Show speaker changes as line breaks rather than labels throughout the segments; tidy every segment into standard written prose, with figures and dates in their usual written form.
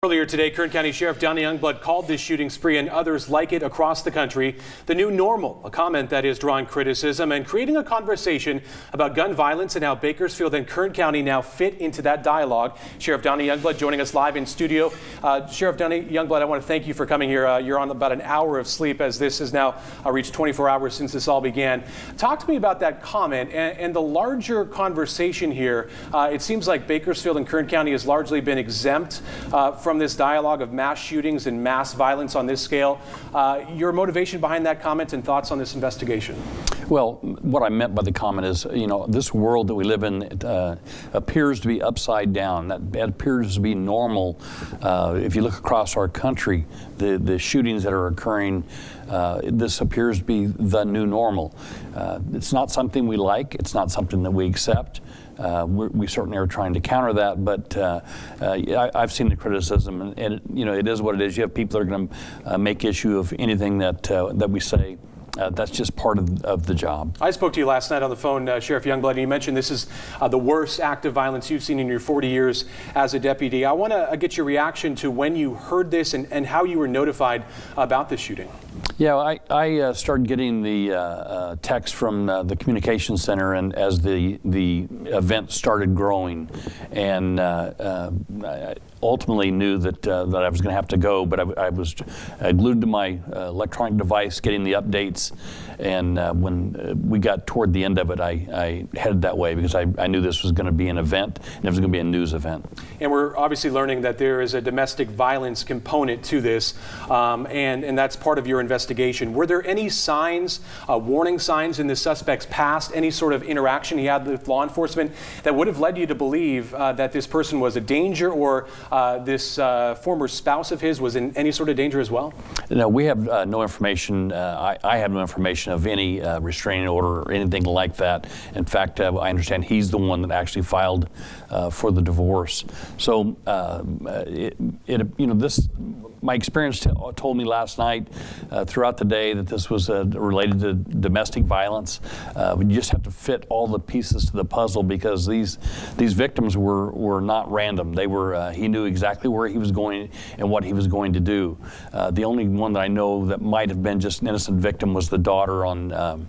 Earlier today, Kern County Sheriff Donny Youngblood called this shooting spree and others like it across the country the new normal, a comment that is drawing criticism and creating a conversation about gun violence and how Bakersfield and Kern County now fit into that dialogue. Sheriff Donny Youngblood joining us live in studio. Sheriff Donny Youngblood, I want to thank you for coming here. You're on about an hour of sleep as this has now reached 24 hours since this all began. Talk to me about that comment and the larger conversation here. It seems like Bakersfield and Kern County has largely been exempt from this dialogue of mass shootings and mass violence on this scale. Your motivation behind that comment and thoughts on this investigation?
Well, what I meant by the comment is, this world that we live in appears to be upside down. That appears to be normal. If you look across our country, the shootings that are occurring, this appears to be the new normal. It's not something we like. It's not something that we accept. We certainly are trying to counter that, but I've seen the criticism, and it is what it is. You have people that are going to make issue of anything that we say. That's just part of the job.
I spoke to you last night on the phone, Sheriff Youngblood, and you mentioned this is the worst act of violence you've seen in your 40 years as a deputy. I want to get your reaction to when you heard this and how you were notified about this shooting.
Yeah, I started getting the text from the communications center, and as the event started growing, and I ultimately knew that I was going to have to go, but I was glued to my electronic device getting the updates, and when we got toward the end of it, I headed that way because I knew this was going to be an event, and it was going to be a news event.
And we're obviously learning that there is a domestic violence component to this, and that's part of your investigation. Were there any signs, warning signs in the suspect's past, any sort of interaction he had with law enforcement that would have led you to believe that this person was a danger, or this former spouse of his was in any sort of danger as well?
No, we have no information. I have no information of any restraining order or anything like that. In fact, I understand he's the one that actually filed for the divorce. So, my experience told me last night throughout the day that this was related to domestic violence. We just have to fit all the pieces to the puzzle because these victims were not random. They were. He knew exactly where he was going and what he was going to do. The only one that I know that might have been just an innocent victim was the daughter on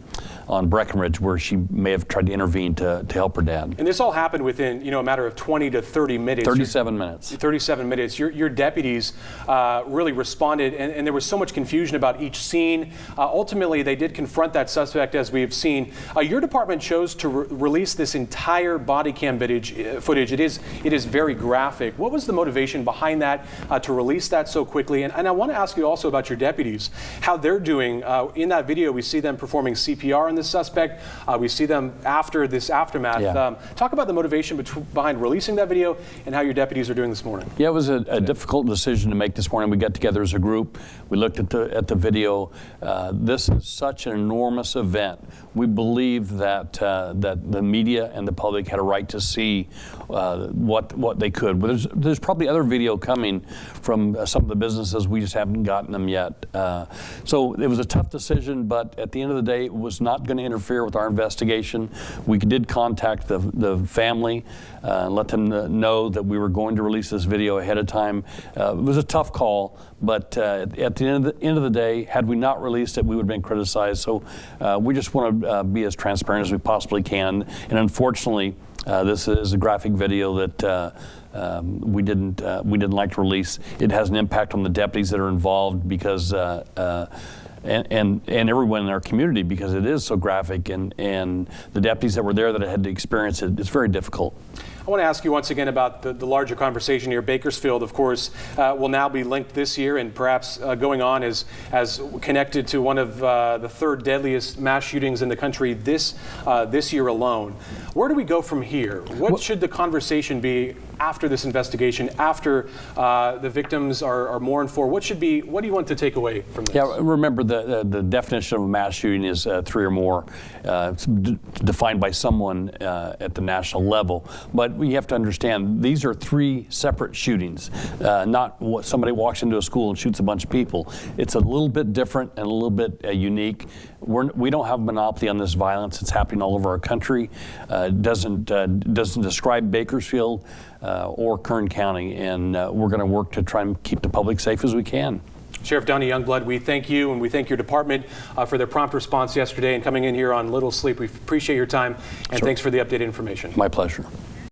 Breckenridge, where she may have tried to intervene to help her dad.
And this all happened within a matter of 20 to 30 minutes.
37 minutes.
37 minutes. Your deputies really responded, and there was so much confusion about each scene. Ultimately, they did confront that suspect, as we've seen. Your department chose to release this entire body cam footage. It is very graphic. What was the motivation behind that to release that so quickly? And I want to ask you also about your deputies, how they're doing. In that video, we see them performing CPR on the suspect. We see them after this aftermath.
Yeah.
Talk about the motivation behind releasing that video and how your deputies are doing this morning.
Yeah, it was a difficult decision to make this morning. We got together as a group. We looked at the video. This is such an enormous event. We believe that the media and the public had a right to see what they could. But there's probably other video coming from some of the businesses. We just haven't gotten them yet. So it was a tough decision, but at the end of the day, it was not going to interfere with our investigation. We did contact the family and let them know that we were going to release this video ahead of time. It was a tough call, but at the end of the day, had we not released it, we would have been criticized. So we just want to be as transparent as we possibly can. And unfortunately, this is a graphic video that we didn't like to release. It has an impact on the deputies that are involved because and everyone in our community, because it is so graphic, and the deputies that were there that had to experience it, it's very difficult.
I want to ask you once again about the larger conversation here. Bakersfield, of course, will now be linked this year and perhaps going on as connected to one of the third deadliest mass shootings in the country this year alone. Where do we go from here? What should the conversation be after this investigation, after the victims are mourned for? What do you want to take away from this?
Yeah, remember the definition of a mass shooting is 3 or more. It's defined by someone at the national level. But you have to understand, these are 3 separate shootings, not somebody walks into a school and shoots a bunch of people. It's a little bit different and a little bit unique. We don't have a monopoly on this violence. It's happening all over our country. It doesn't describe Bakersfield or Kern County, and we're going to work to try and keep the public safe as we can.
Sheriff Donny Youngblood, we thank you and we thank your department for their prompt response yesterday and coming in here on little sleep. We appreciate your time, and thanks for the updated information.
My pleasure.